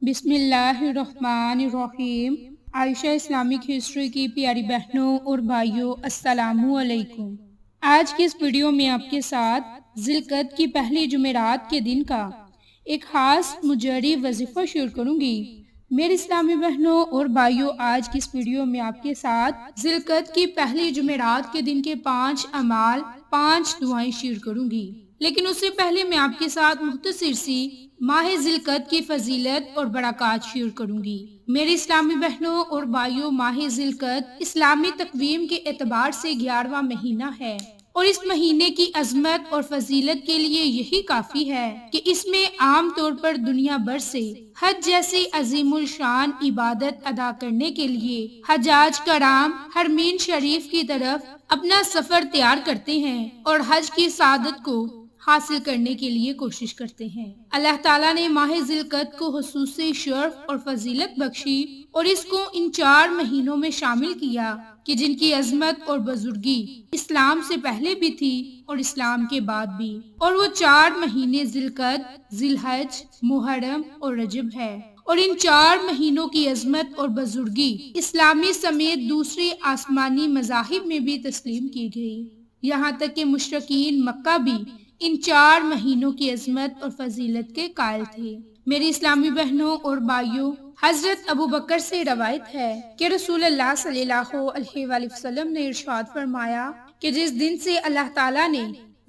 بسم اللہ الرحمن الرحیم۔ عائشہ اسلامک ہسٹری کی پیاری بہنوں اور بھائیوں، السلام علیکم۔ آج کی اس ویڈیو میں آپ کے ساتھ ذی القعدہ کی پہلی جمعرات کے دن کا ایک خاص مجری وظیفہ شیئر کروں گی۔ میرے اسلامی بہنوں اور بھائیوں، آج کی اس ویڈیو میں آپ کے ساتھ ذی القعدہ کی پہلی جمعرات کے دن کے 5 اعمال، 5 دعائیں شیئر کروں گی۔ لیکن اس سے پہلے میں آپ کے ساتھ مختصر سی ماہ ذی القعدہ کی فضیلت اور برکات شیئر کروں گی۔ میرے اسلامی بہنوں اور بھائیوں، ماہ ذی القعدہ اسلامی تقویم کے اعتبار سے 11واں مہینہ ہے، اور اس مہینے کی عظمت اور فضیلت کے لیے یہی کافی ہے کہ اس میں عام طور پر دنیا بھر سے حج جیسی عظیم الشان عبادت ادا کرنے کے لیے حجاج کرام حرمین شریف کی طرف اپنا سفر تیار کرتے ہیں اور حج کی سعادت کو حاصل کرنے کے لیے کوشش کرتے ہیں۔ اللہ تعالیٰ نے ماہ ذی القعدہ کو خصوصی شرف اور فضیلت بخشی اور اس کو ان 4 مہینوں میں شامل کیا کہ جن کی عظمت اور بزرگی اسلام سے پہلے بھی تھی اور اسلام کے بعد بھی، اور وہ 4 مہینے ذی القعدہ، ذی الحج، محرم اور رجب ہے۔ اور ان 4 مہینوں کی عظمت اور بزرگی اسلامی سمیت دوسرے آسمانی مذاہب میں بھی تسلیم کی گئی، یہاں تک کہ مشرکین مکہ بھی ان 4 مہینوں کی عظمت اور فضیلت کے قائل تھے۔ میری اسلامی بہنوں اور بھائیوں، حضرت ابو بکر سے روایت ہے کہ رسول اللہ صلی اللہ علیہ وآلہ وسلم نے ارشاد فرمایا کہ جس دن سے اللہ تعالیٰ نے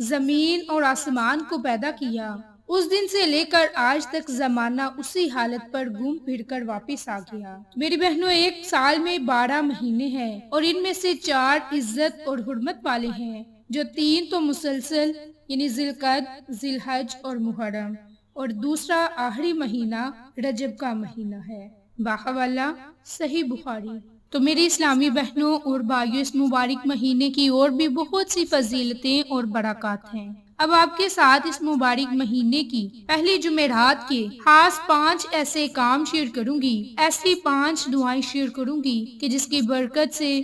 زمین اور آسمان کو پیدا کیا، اس دن سے لے کر آج تک زمانہ اسی حالت پر گھوم پھر کر واپس آ گیا۔ میری بہنوں، ایک سال میں 12 مہینے ہیں اور ان میں سے 4 عزت اور حرمت والے ہیں، جو 3 تو مسلسل یعنی ذی القعدہ، ذی الحج اور محرم، اور دوسرا آخری مہینہ رجب کا مہینہ ہے۔ باحوالہ صحیح بخاری۔ تو میری اسلامی بہنوں اور بھائیوں، اس مبارک مہینے کی اور بھی بہت سی فضیلتیں اور برکات ہیں۔ اب آپ کے ساتھ اس مبارک مہینے کی پہلی جمعرات کے خاص 5 ایسے کام شیئر کروں گی، ایسی 5 دعائیں شیئر کروں گی کہ جس کی برکت سے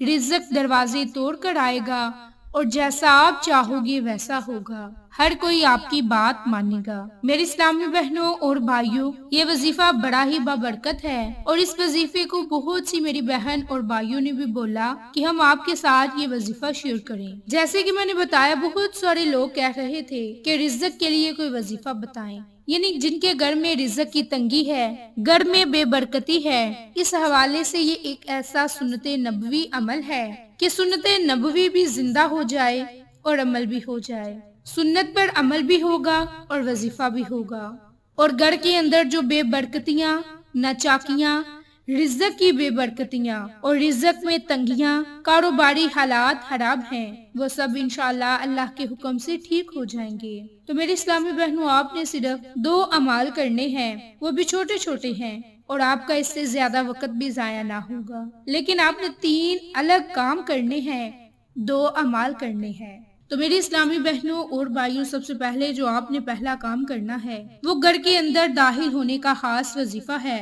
رزق دروازے توڑ کر آئے گا، اور جیسا آپ چاہو گے ویسا ہوگا، ہر کوئی آپ کی بات مانے گا۔ میرے اسلامی بہنوں اور بھائیوں، یہ وظیفہ بڑا ہی بابرکت ہے، اور اس وظیفے کو بہت سی میری بہن اور بھائیوں نے بھی بولا کہ ہم آپ کے ساتھ یہ وظیفہ شیئر کریں۔ جیسے کہ میں نے بتایا، بہت سارے لوگ کہہ رہے تھے کہ رزق کے لیے کوئی وظیفہ بتائیں، یعنی جن کے گھر میں رزق کی تنگی ہے، گھر میں بے برکتی ہے۔ اس حوالے سے یہ ایک ایسا سنت نبوی عمل ہے کہ سنت نبوی بھی زندہ ہو جائے اور عمل بھی ہو جائے، سنت پر عمل بھی ہوگا اور وظیفہ بھی ہوگا، اور گھر کے اندر جو بے برکتیاں، ناچاکیاں، رزق کی بے برکتیاں اور رزق میں تنگیاں، کاروباری حالات خراب ہیں، وہ سب انشاءاللہ اللہ کے حکم سے ٹھیک ہو جائیں گے۔ تو میرے اسلامی بہنوں، آپ نے صرف 2 اعمال کرنے ہیں، وہ بھی چھوٹے چھوٹے ہیں، اور آپ کا اس سے زیادہ وقت بھی ضائع نہ ہوگا، لیکن آپ نے 3 الگ کام کرنے ہیں، 2 اعمال کرنے ہیں۔ تو میری اسلامی بہنوں اور بھائیوں، سب سے پہلے جو آپ نے پہلا کام کرنا ہے وہ گھر کے اندر داخل ہونے کا خاص وظیفہ ہے،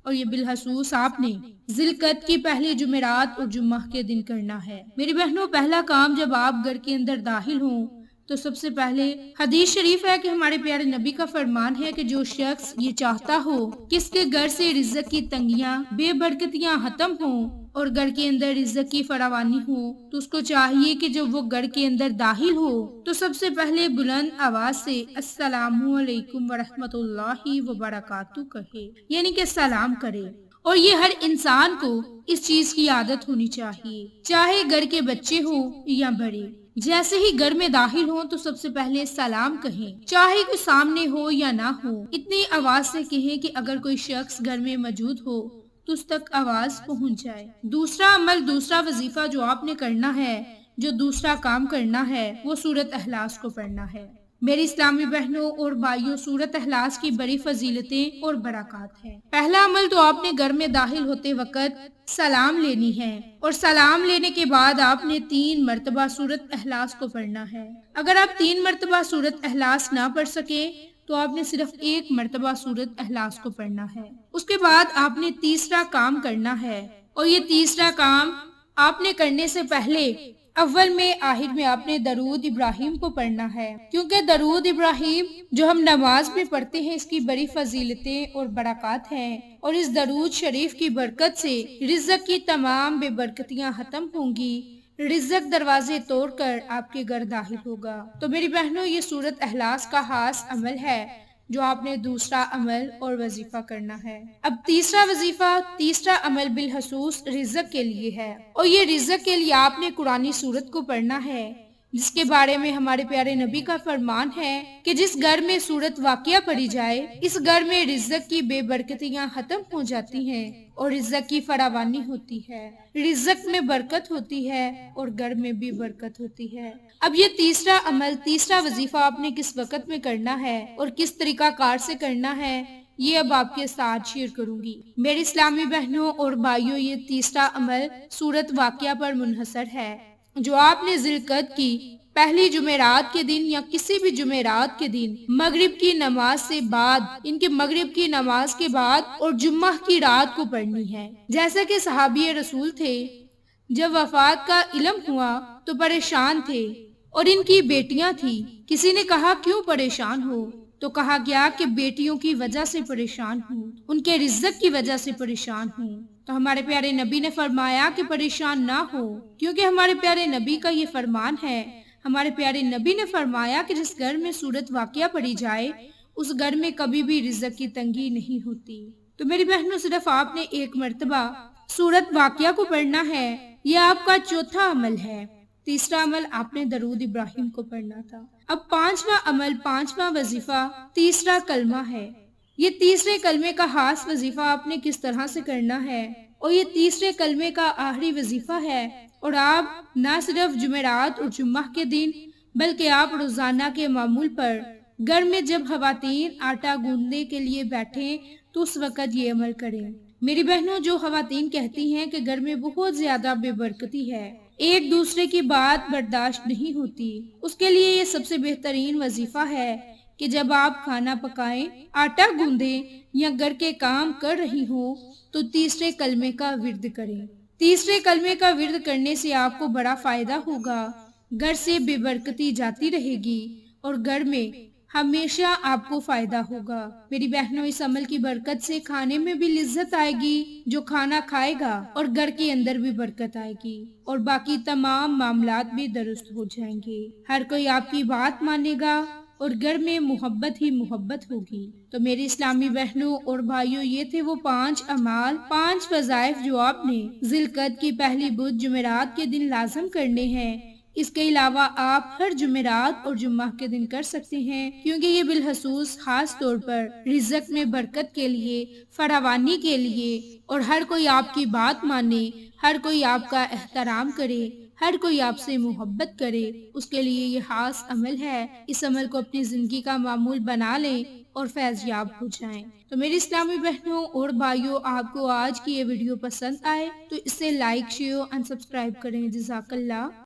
اور یہ بالخصوص آپ نے ذی القعدہ کی پہلی جمعرات اور جمعہ کے دن کرنا ہے۔ میری بہنوں، پہلا کام جب آپ گھر کے اندر داخل ہوں تو سب سے پہلے حدیث شریف ہے کہ ہمارے پیارے نبی کا فرمان ہے کہ جو شخص یہ چاہتا ہو کہ اس کے گھر سے رزق کی تنگیاں، بے برکتیاں ختم ہوں اور گھر کے اندر رزق کی فراوانی ہو، تو اس کو چاہیے کہ جب وہ گھر کے اندر داخل ہو تو سب سے پہلے بلند آواز سے السلام علیکم ورحمۃ اللہ وبرکاتہ کہے، یعنی کہ سلام کرے۔ اور یہ ہر انسان کو اس چیز کی عادت ہونی چاہیے، چاہے گھر کے بچے ہوں یا بڑے۔ جیسے ہی گھر میں داخل ہوں تو سب سے پہلے سلام کہیں، چاہے کوئی سامنے ہو یا نہ ہو، اتنی آواز سے کہیں کہ اگر کوئی شخص گھر میں موجود ہو تو اس تک آواز پہنچ جائے۔ دوسرا عمل، دوسرا وظیفہ جو آپ نے کرنا ہے، جو دوسرا کام کرنا ہے، وہ سورۃ اخلاص کو پڑھنا ہے۔ میری اسلامی بہنوں اور بھائیوں، سورۃ اخلاص کی بڑی فضیلتیں اور برکات ہیں۔ پہلا عمل تو آپ نے گھر میں داخل ہوتے وقت سلام لینی ہے، اور سلام لینے کے بعد آپ نے 3 مرتبہ سورۃ اخلاص کو پڑھنا ہے۔ اگر آپ 3 مرتبہ سورۃ اخلاص نہ پڑھ سکے تو آپ نے صرف 1 مرتبہ سورۃ اخلاص کو پڑھنا ہے۔ اس کے بعد آپ نے تیسرا کام کرنا ہے، اور یہ تیسرا کام آپ نے کرنے سے پہلے اول میں آخر میں آپ نے درود ابراہیم کو پڑھنا ہے، کیونکہ درود ابراہیم جو ہم نماز میں پڑھتے ہیں اس کی بڑی فضیلتیں اور برکات ہیں، اور اس درود شریف کی برکت سے رزق کی تمام بے برکتیاں ختم ہوں گی، رزق دروازے توڑ کر آپ کے گھر داخل ہوگا۔ تو میری بہنوں، یہ سورت اخلاص کا خاص عمل ہے جو آپ نے دوسرا عمل اور وظیفہ کرنا ہے۔ اب تیسرا وظیفہ، تیسرا عمل بالخصوص رزق کے لیے ہے، اور یہ رزق کے لیے آپ نے قرآنی سورت کو پڑھنا ہے، جس کے بارے میں ہمارے پیارے نبی کا فرمان ہے کہ جس گھر میں سورت واقعہ پڑھی جائے اس گھر میں رزق کی بے برکتیاں ختم ہو جاتی ہیں اور رزق کی فراوانی ہوتی ہے، رزق میں برکت ہوتی ہے اور گھر میں بھی برکت ہوتی ہے۔ اب یہ تیسرا عمل، تیسرا وظیفہ آپ نے کس وقت میں کرنا ہے اور کس طریقہ کار سے کرنا ہے، یہ اب آپ کے ساتھ شیئر کروں گی۔ میری اسلامی بہنوں اور بھائیوں، یہ تیسرا عمل سورت واقعہ پر منحصر ہے، جو آپ نے ذی القعدہ کی پہلی جمعرات کے دن یا کسی بھی جمعرات کے دن مغرب کی نماز سے بعد، ان کے مغرب کی نماز کے بعد اور جمعہ کی رات کو پڑھنی ہے۔ جیسا کہ صحابی رسول تھے، جب وفات کا علم ہوا تو پریشان تھے، اور ان کی بیٹیاں تھیں۔ کسی نے کہا کیوں پریشان ہو؟ تو کہا گیا کہ بیٹیوں کی وجہ سے پریشان ہوں، ان کے رزق کی وجہ سے پریشان ہوں۔ تو ہمارے پیارے نبی نے فرمایا کہ پریشان نہ ہو، کیونکہ ہمارے پیارے نبی کا یہ فرمان ہے۔ ہمارے پیارے نبی نے فرمایا کہ جس گھر میں سورت واقعہ پڑھی جائے اس گھر میں کبھی بھی رزق کی تنگی نہیں ہوتی۔ تو میری بہنوں، صرف آپ نے ایک مرتبہ سورت واقعہ کو پڑھنا ہے، یہ آپ کا چوتھا عمل ہے۔ تیسرا عمل آپ نے درود ابراہیم کو پڑھنا تھا۔ اب پانچواں عمل، پانچواں وظیفہ تیسرا کلمہ ہے۔ یہ تیسرے کلمے کا خاص وظیفہ آپ نے کس طرح سے کرنا ہے، اور یہ تیسرے کلمے کا آخری وظیفہ ہے، اور آپ نہ صرف جمعرات اور جمعہ کے دن بلکہ آپ روزانہ کے معمول پر گھر میں جب خواتین آٹا گوندنے کے لیے بیٹھیں تو اس وقت یہ عمل کریں۔ میری بہنوں، جو خواتین کہتی ہیں کہ گھر میں بہت زیادہ بے برکتی ہے، ایک دوسرے کی بات برداشت نہیں ہوتی، اس کے لیے یہ سب سے بہترین وظیفہ ہے کہ جب آپ کھانا پکائیں، آٹا گوندیں یا گھر کے کام کر رہی ہوں تو تیسرے کلمے کا ورد کریں۔ تیسرے کلمے کا ورد کرنے سے آپ کو بڑا فائدہ ہوگا، گھر سے بے برکتی جاتی رہے گی اور گھر میں ہمیشہ آپ کو فائدہ ہوگا۔ میری بہنوں، اس عمل کی برکت سے کھانے میں بھی لذت آئے گی، جو کھانا کھائے گا، اور گھر کے اندر بھی برکت آئے گی، اور باقی تمام معاملات بھی درست ہو جائیں گے۔ ہر کوئی آپ کی بات مانے گا اور گھر میں محبت ہی محبت ہوگی۔ تو میری اسلامی بہنوں اور بھائیوں، یہ تھے وہ 5 اعمال، 5 وظائف جو آپ نے ذی القعدہ کی پہلی بدھ جمعرات کے دن لازم کرنے ہیں۔ اس کے علاوہ آپ ہر جمعرات اور جمعہ کے دن کر سکتے ہیں، کیونکہ یہ بالخصوص خاص طور پر رزق میں برکت کے لیے، فراوانی کے لیے، اور ہر کوئی آپ کی بات مانے، ہر کوئی آپ کا احترام کرے، ہر کوئی آپ سے محبت کرے، اس کے لیے یہ خاص عمل ہے۔ اس عمل کو اپنی زندگی کا معمول بنا لیں اور فیض یاب ہو جائیں۔ تو میری اسلامی بہنوں اور بھائیوں، آپ کو آج کی یہ ویڈیو پسند آئے تو اسے لائک، شیئر اور سبسکرائب کریں۔ جزاک اللہ۔